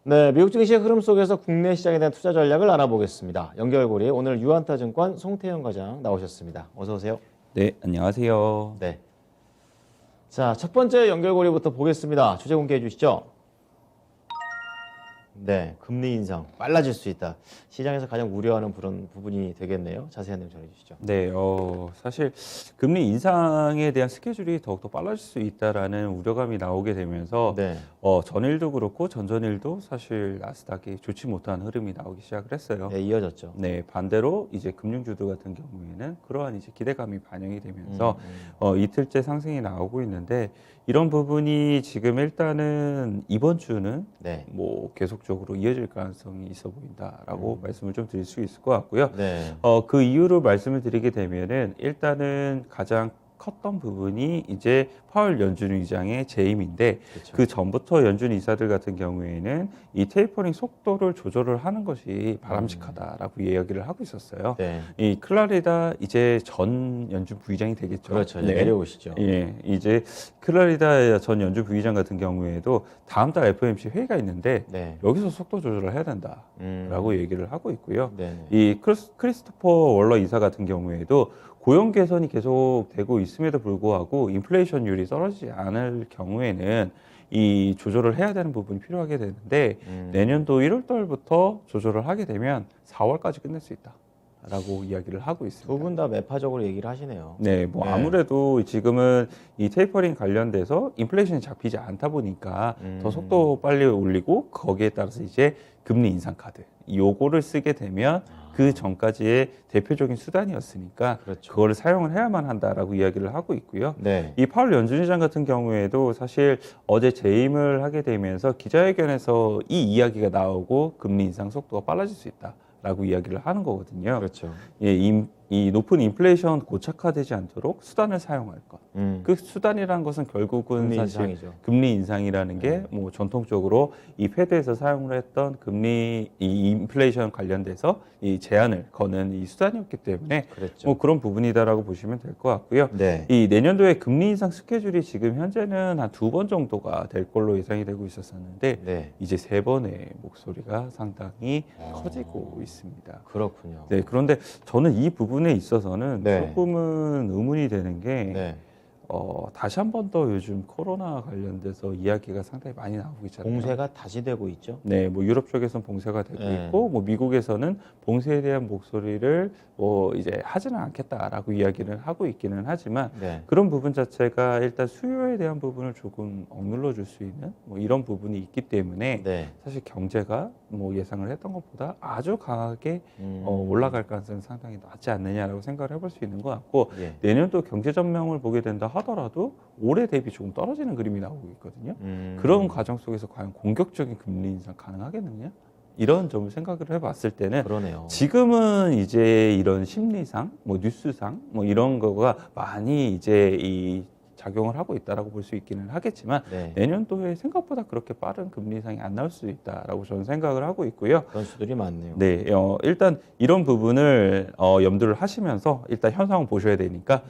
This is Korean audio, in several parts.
네, 미국 증시의 흐름 속에서 국내 시장에 대한 투자 전략을 알아보겠습니다. 연결고리 오늘 유한타증권 송태영 과장 나오셨습니다. 어서 오세요. 네, 안녕하세요. 네. 자, 첫 번째 연결고리부터 보겠습니다. 주제 공개해 주시죠. 네, 금리 인상 빨라질 수 있다. 시장에서 가장 우려하는 그런 부분이 되겠네요. 자세한 내용 전해 주시죠. 네, 사실 금리 인상에 대한 스케줄이 더욱더 빨라질 수 있다라는 우려감이 나오게 되면서 네. 전일도 그렇고 전전일도 사실 나스닥이 좋지 못한 흐름이 나오기 시작을 했어요. 네, 이어졌죠. 네, 반대로 이제 금융주들 같은 경우에는 그러한 이제 기대감이 반영이 되면서 이틀째 상승이 나오고 있는데 이런 부분이 지금 일단은 이번 주는 네. 뭐 계속적으로 이어질 가능성이 있어 보인다라고 말씀을 좀 드릴 수 있을 것 같고요. 네. 그 이유로 말씀을 드리게 되면은 일단은 가장 컸던 부분이 이제 파월 연준 의장의 재임인데 그렇죠. 그 전부터 연준 이사들 같은 경우에는 이 테이퍼링 속도를 조절을 하는 것이 바람직하다라고 이야기를 하고 있었어요. 네. 이 클라리다 이제 전 연준 부의장이 되겠죠. 그렇죠. 이제 내려오시죠. 예, 이제 클라리다 전 연준 부의장 같은 경우에도 다음 달 FOMC 회의가 있는데 네. 여기서 속도 조절을 해야 된다라고 얘기를 하고 있고요. 네. 이 크리스토퍼 월러 이사 같은 경우에도 고용 개선이 계속 되고 있음에도 불구하고 인플레이션율이 떨어지지 않을 경우에는 이 조절을 해야 되는 부분이 필요하게 되는데 내년도 1월 달부터 조절을 하게 되면 4월까지 끝낼 수 있다라고 이야기를 하고 있습니다. 두 분 다 매파적으로 얘기를 하시네요. 네, 뭐 네. 아무래도 지금은 이 테이퍼링 관련돼서 인플레이션이 잡히지 않다 보니까 더 속도 빨리 올리고 거기에 따라서 이제 금리 인상 카드 요거를 쓰게 되면 그 전까지의 대표적인 수단이었으니까 그렇죠. 그거를 사용을 해야만 한다라고 이야기를 하고 있고요. 네. 이 파월 연준의장 같은 경우에도 사실 어제 재임을 하게 되면서 기자회견에서 이 이야기가 나오고 금리 인상 속도가 빨라질 수 있다라고 이야기를 하는 거거든요. 그렇죠. 예, 이 높은 인플레이션 고착화되지 않도록 수단을 사용할 것. 그 수단이라는 것은 결국은 금리 사실 인상이죠. 금리 인상이라는 게 뭐 전통적으로 이 패드에서 사용을 했던 금리 이 인플레이션 관련돼서 이 제한을 거는 이 수단이었기 때문에 그랬죠. 뭐 그런 부분이다라고 보시면 될 것 같고요. 네. 이 내년도에 금리 인상 스케줄이 지금 현재는 한 2번 정도가 될 걸로 예상이 되고 있었었는데 네. 이제 3번의 목소리가 상당히 커지고 있습니다. 그렇군요. 네, 그런데 저는 이 부분에 있어서는 네. 조금은 의문이 되는 게 네. 다시 한 번 더 요즘 코로나 관련돼서 이야기가 상당히 많이 나오고 있잖아요. 봉쇄가 다시 되고 있죠. 네, 뭐 유럽 쪽에서는 봉쇄가 되고 네. 있고, 뭐 미국에서는 봉쇄에 대한 목소리를 뭐 이제 하지는 않겠다라고 이야기를 하고 있기는 하지만 네. 그런 부분 자체가 일단 수요에 대한 부분을 조금 억눌러 줄 수 있는 뭐 이런 부분이 있기 때문에 네. 사실 경제가 뭐 예상을 했던 것보다 아주 강하게 음. 올라갈 가능성이 상당히 낮지 않느냐라고 생각을 해볼 수 있는 것 같고 예. 내년도 경제 전망을 보게 된다 하더라도 올해 대비 조금 떨어지는 그림이 나오고 있거든요. 음. 그런 과정 속에서 과연 공격적인 금리 인상 가능하겠느냐? 이런 점을 생각을 해봤을 때는 그러네요. 지금은 이제 이런 심리상, 뭐 뉴스상, 뭐 이런 거가 많이 이제 이 작용을 하고 있다라고 볼 수 있기는 하겠지만 네. 내년도에 생각보다 그렇게 빠른 금리 인상이 안 나올 수 있다라고 저는 생각을 하고 있고요. 그런 수들이 많네요. 네, 일단 이런 부분을 염두를 하시면서 일단 현상을 보셔야 되니까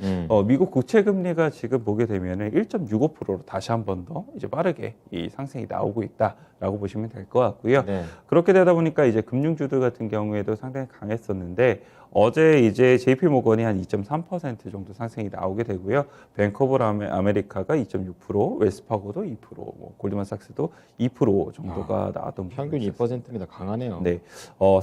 미국 국채 금리가 지금 보게 되면은 1.65%로 다시 한 번 더 이제 빠르게 이 상승이 나오고 있다라고 보시면 될 것 같고요. 네. 그렇게 되다 보니까 이제 금융주들 같은 경우에도 상당히 강했었는데 어제 이제 JP 모건이 한 2.3% 정도 상승이 나오게 되고요. 뱅크 오브 아메리카가 2.6%, 웰스파고도 2%, 뭐 골드만삭스도 2% 정도가 나왔던 평균 부분이 있었어요. 2%입니다. 강하네요. 네,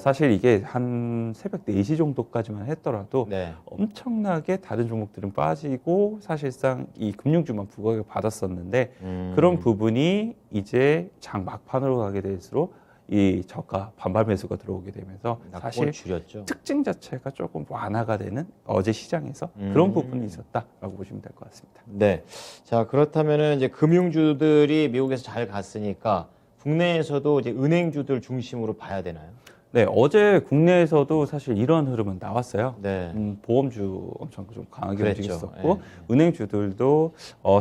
사실 이게 한 새벽 4시 정도까지만 했더라도 네. 엄청나게 다른 종목들은 빠지고 사실상 이 금융주만 부각을 받았었는데 음. 그런 부분이 이제 장 막판으로 가게 될수록 이 저가 반발 매수가 들어오게 되면서 낙폭을 사실 줄였죠. 특징 자체가 조금 완화가 되는 어제 시장에서 그런 부분이 있었다라고 보시면 될 것 같습니다. 네. 자, 그렇다면은 이제 금융주들이 미국에서 잘 갔으니까 국내에서도 이제 은행주들 중심으로 봐야 되나요? 네, 어제 국내에서도 사실 이런 흐름은 나왔어요. 네. 보험주 엄청 좀 강하게 그랬죠. 움직였었고 예. 은행주들도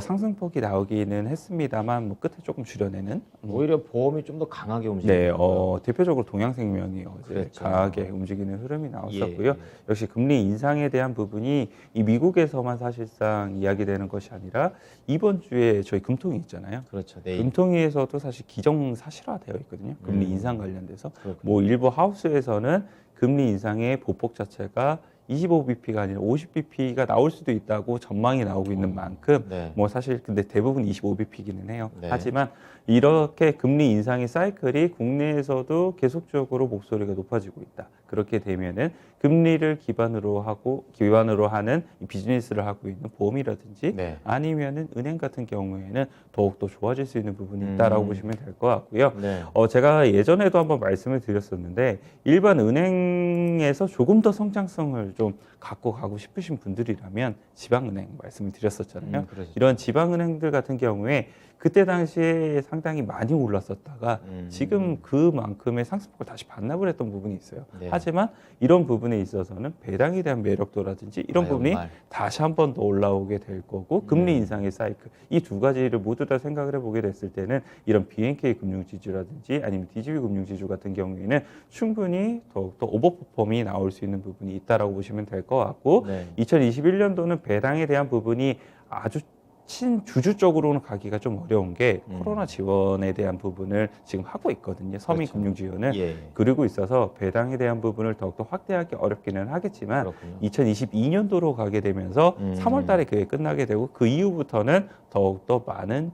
상승폭이 나오기는 했습니다만 뭐 끝에 조금 줄여내는 오히려 보험이 좀 더 강하게 네, 움직이고요. 대표적으로 동양생명이 어제 그랬죠. 강하게 움직이는 흐름이 나왔었고요. 예, 예. 역시 금리 인상에 대한 부분이 이 미국에서만 사실상 이야기되는 것이 아니라 이번 주에 저희 금통위 있잖아요. 그렇죠. 내일. 금통위에서도 사실 기정사실화되어 있거든요. 금리 인상 관련돼서. 그렇군요. 뭐 일부 하우스에서는 금리 인상의 보폭 자체가 25bp가 아니라 50bp가 나올 수도 있다고 전망이 나오고 있는 만큼 네. 뭐 사실 근데 대부분 25bp기는 해요. 네. 하지만 이렇게 금리 인상의 사이클이 국내에서도 계속적으로 목소리가 높아지고 있다. 그렇게 되면은 금리를 기반으로 하는 이 비즈니스를 하고 있는 보험이라든지 네. 아니면은 은행 같은 경우에는 더욱더 좋아질 수 있는 부분이 있다라고 보시면 될 것 같고요. 네. 제가 예전에도 한번 말씀을 드렸었는데 일반 은행에서 조금 더 성장성을 좀 갖고 가고 싶으신 분들이라면 지방은행 말씀을 드렸었잖아요. 그러시죠. 이런 지방은행들 같은 경우에 그때 당시에 상당히 많이 올랐었다가 지금 그만큼의 상승폭을 다시 반납을 했던 부분이 있어요. 네. 하지만 이런 부분에 있어서는 배당에 대한 매력도라든지 이런 부분이 연말. 다시 한 번 더 올라오게 될 거고 금리 인상의 사이클 이 두 가지를 모두 다 생각을 해보게 됐을 때는 이런 BNK 금융지주라든지 아니면 DGB 금융지주 같은 경우에는 충분히 더욱더 오버퍼폼이 나올 수 있는 부분이 있다라고 보시면 될 것 같고 네. 2021년도는 배당에 대한 부분이 아주 친주주적으로는 가기가 좀 어려운 게 코로나 지원에 대한 부분을 지금 하고 있거든요. 서민 그렇죠. 금융 지원을. 예. 그리고 있어서 배당에 대한 부분을 더욱더 확대하기 어렵기는 하겠지만 그렇군요. 2022년도로 가게 되면서 3월 달에 그게 끝나게 되고 그 이후부터는 더욱더 많은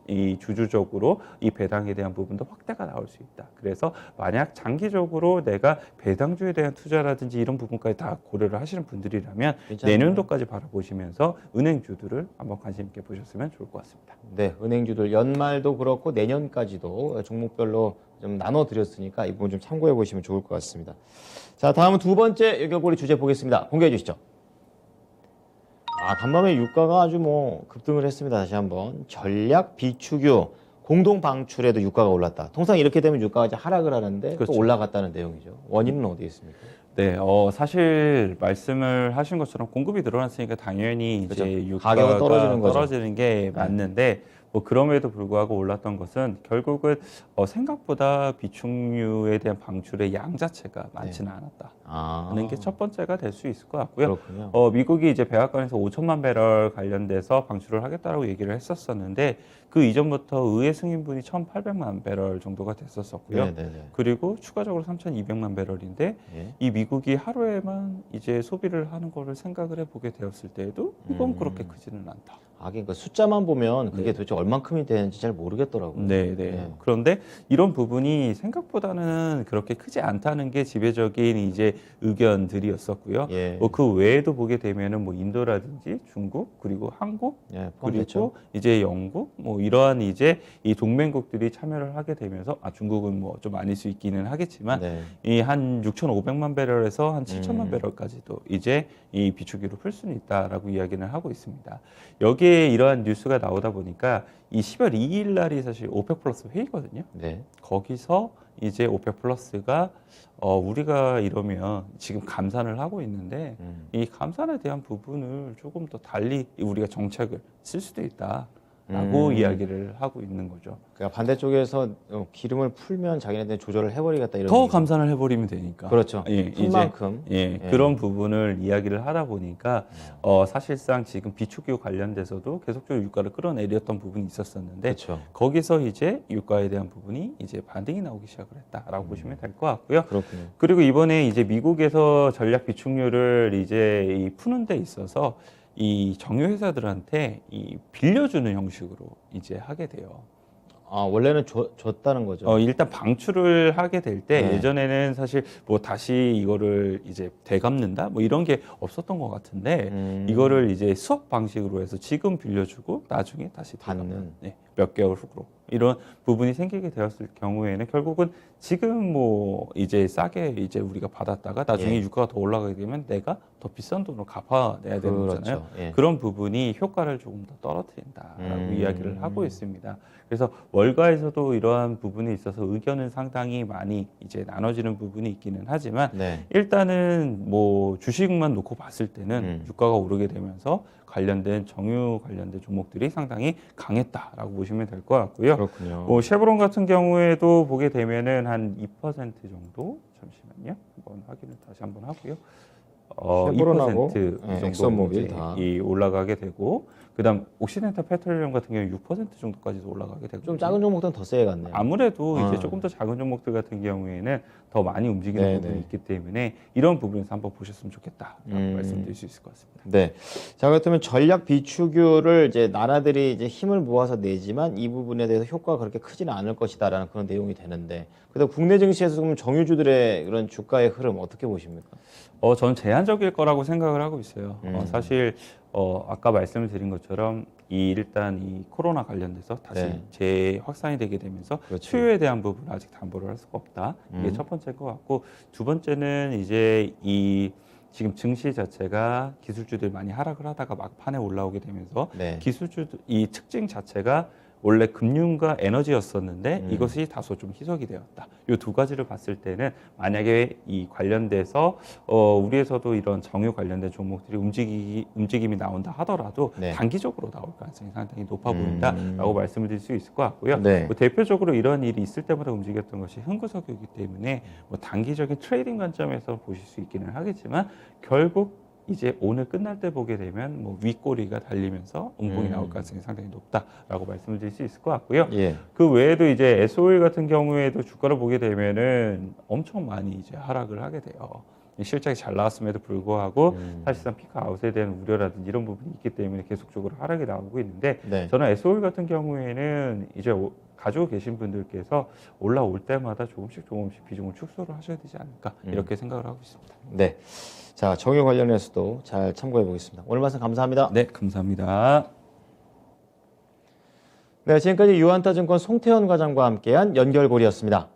이 주주적으로 이 배당에 대한 부분도 확대가 나올 수 있다. 그래서 만약 장기적으로 내가 배당주에 대한 투자라든지 이런 부분까지 다 고려를 하시는 분들이라면 괜찮네요. 내년도까지 바라보시면서 은행주들을 한번 관심 있게 보셨으면 좋을 것 같습니다. 네, 은행주들 연말도 그렇고 내년까지도 종목별로 좀 나눠 드렸으니까 이 부분 좀 참고해 보시면 좋을 것 같습니다. 자, 다음은 두 번째 연결고리 주제 보겠습니다. 공개해 주시죠. 간밤에 유가가 아주 뭐 급등을 했습니다. 다시 한번 전략 비축유 공동 방출에도 유가가 올랐다. 통상 이렇게 되면 유가가 이제 하락을 하는데 그렇죠. 또 올라갔다는 내용이죠. 원인은 어디에 있습니까? 네, 사실 말씀을 하신 것처럼 공급이 늘어났으니까 당연히 그렇죠. 이제 유가가 가격은 떨어지는 거죠. 떨어지는 게 맞는데 뭐 그럼에도 불구하고 올랐던 것은 결국은 생각보다 비축유에 대한 방출의 양 자체가 많지는 않았다. 하는 게 첫 번째가 될 수 있을 것 같고요. 그렇군요. 미국이 이제 백악관에서 5천만 배럴 관련돼서 방출을 하겠다라고 얘기를 했었었는데 그 이전부터 의회 승인분이 1,800만 배럴 정도가 됐었었고요. 네네네. 그리고 추가적으로 3,200만 배럴인데 예. 이 미국이 하루에만 이제 소비를 하는 거를 생각을 해보게 되었을 때에도 이건 그렇게 크지는 않다. 그러니까 숫자만 보면 그게 네. 도대체 얼만큼이 되는지 잘 모르겠더라고요. 네. 그런데 이런 부분이 생각보다는 그렇게 크지 않다는 게 지배적인 이제 의견들이었었고요. 예. 그 외에도 보게 되면은 뭐 인도라든지 중국 그리고 한국 예, 포함됐죠. 그리고 이제 영국 뭐 이러한 이제 이 동맹국들이 참여를 하게 되면서 중국은 뭐 좀 아닐 수 있기는 하겠지만 네. 이 한 6,500만 배럴에서 한 7천만 배럴까지도 이제 이 비축유로 풀 수는 있다라고 이야기는 하고 있습니다. 여기에 이러한 뉴스가 나오다 보니까 이 10월 2일 날이 사실 오펙 플러스 회의거든요. 네. 거기서 이제 오펙 플러스가 우리가 이러면 지금 감산을 하고 있는데 이 감산에 대한 부분을 조금 더 달리 우리가 정책을 쓸 수도 있다라고 이야기를 하고 있는 거죠. 그러니까 반대쪽에서 기름을 풀면 자기네들 조절을 해버리겠다 이런. 더 얘기죠. 감산을 해버리면 되니까. 그렇죠. 예, 푼 만큼. 예, 그런 부분을 이야기를 하다 보니까 사실상 지금 비축유 관련돼서도 계속적으로 유가를 끌어내렸던 부분이 있었었는데 그렇죠. 거기서 이제 유가에 대한 부분이 이제 반등이 나오기 시작을 했다라고 보시면 될 것 같고요. 그렇군요. 그리고 이번에 이제 미국에서 전략 비축유를 이제 푸는 데 있어서 이 정유 회사들한테 이 빌려주는 형식으로 이제 하게 돼요. 원래는 줬다는 거죠. 일단 방출을 하게 될 때 네. 예전에는 사실 뭐 다시 이거를 이제 되갚는다 뭐 이런 게 없었던 것 같은데 이거를 이제 수업 방식으로 해서 지금 빌려주고 나중에 다시 받는. 되갚는. 네. 몇 개월 후로 이런 부분이 생기게 되었을 경우에는 결국은 지금 뭐 이제 싸게 이제 우리가 받았다가 나중에 예. 유가가 더 올라가게 되면 내가 더 비싼 돈으로 갚아내야 되는 그렇죠. 거잖아요. 예. 그런 부분이 효과를 조금 더 떨어뜨린다라고 이야기를 하고 음. 있습니다. 그래서 월가에서도 이러한 부분에 있어서 의견은 상당히 많이 이제 나눠지는 부분이 있기는 하지만 네. 일단은 뭐 주식만 놓고 봤을 때는 유가가 오르게 되면서 관련된 정유 관련된 종목들이 상당히 강했다라고 보시면 될 것 같고요. 그렇군요. 뭐 쉐브론 같은 경우에도 보게 되면은 한 2% 정도 잠시만요. 한번 확인을 다시 한번 하고요. 쉐브론하고 2% 네, 정도 엑선모빌 이제 다. 이 올라가게 되고 그다음 옥시덴탈 페트롤리엄 같은 경우 6% 정도까지도 올라가게 되고 좀 작은 종목들은 더 세게 갔네요. 아무래도 이제 조금 더 작은 종목들 같은 경우에는 더 많이 움직이는 네, 부분이 네. 있기 때문에 이런 부분에서 한번 보셨으면 좋겠다라고 말씀드릴 수 있을 것 같습니다. 네. 자, 그렇다면 전략 비축유를 이제 나라들이 이제 힘을 모아서 내지만 이 부분에 대해서 효과가 그렇게 크지는 않을 것이다라는 그런 내용이 되는데, 그래도 국내 증시에서 그럼 정유주들의 그런 주가의 흐름 어떻게 보십니까? 전 제한적일 거라고 생각을 하고 있어요. 사실 아까 말씀을 드린 것처럼 일단 이 코로나 관련돼서 다시 네. 재확산이 되게 되면서 그렇죠. 수요에 대한 부분 아직 담보를 할 수가 없다. 이게 첫 번째일 것 같고 두 번째는 이제 이 지금 증시 자체가 기술주들이 많이 하락을 하다가 막판에 올라오게 되면서 네. 기술주 이 특징 자체가 원래 금융과 에너지였었는데 이것이 다소 좀 희석이 되었다. 이 두 가지를 봤을 때는 만약에 이 관련돼서 우리에서도 이런 정유 관련된 종목들이 움직임이 나온다 하더라도 네. 단기적으로 나올 가능성이 상당히 높아 보인다라고 말씀을 드릴 수 있을 것 같고요. 네. 뭐 대표적으로 이런 일이 있을 때마다 움직였던 것이 흥구석유이기 때문에 뭐 단기적인 트레이딩 관점에서 보실 수 있기는 하겠지만 결국 이제 오늘 끝날 때 보게 되면 뭐 윗꼬리가 달리면서 음봉이 나올 가능성이 상당히 높다라고 말씀을 드릴 수 있을 것 같고요. 예. 그 외에도 이제 SO일 같은 경우에도 주가를 보게 되면은 엄청 많이 이제 하락을 하게 돼요. 실적이 잘 나왔음에도 불구하고 사실상 피크 아웃에 대한 우려라든지 이런 부분이 있기 때문에 계속적으로 하락이 나오고 있는데 네. 저는 SO일 같은 경우에는 이제 가지고 계신 분들께서 올라올 때마다 조금씩 비중을 축소를 하셔야 되지 않을까 이렇게 생각을 하고 있습니다. 네. 자, 정유 관련해서도 잘 참고해 보겠습니다. 오늘 말씀 감사합니다. 네, 감사합니다. 네, 지금까지 유한타증권 송태현 과장과 함께한 연결고리였습니다.